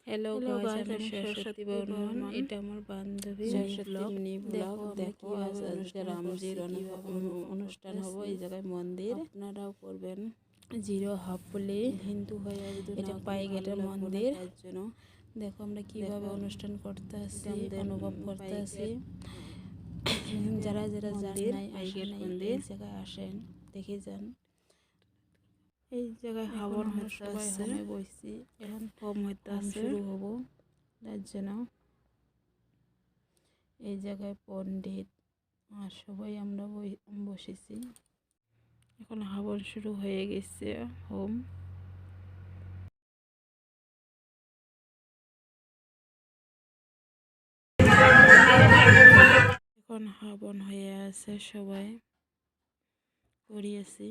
Hello guys, আমি সরস্বতী বর্মন। এটা আমার বান্ধবী সরস্বতী মিনি ব্লগ। দেখো আজকে রামজির অনুষ্ঠান হবে এই জায়গায় মন্দির, আপনারাও করবেন। 0 হাফলি হিন্দু হয়ে এটা পাইগেটের মন্দির। তার জন্য দেখো আমরা কিভাবে অনুষ্ঠান করতে আসি, অনুভব করতে আসি। যারা যারা মন্দির, জানেন পাইগেট আসেন, মন্দির। এই জায়গায় আসেন, দেখে যান। এই জায়গায় হাবন হতে সবাই আছে, হোমে বসছি, এখন হোম হতে হোম আছে। শুরু হবো। তার জন্য এই জায়গায় পণ্ডিত আর সবাই আমরা বসেছি। এখন হাবন শুরু হয়ে গেছে, হোম। এখন হাবন হয়ে আছে, সবাই করিয়েছি।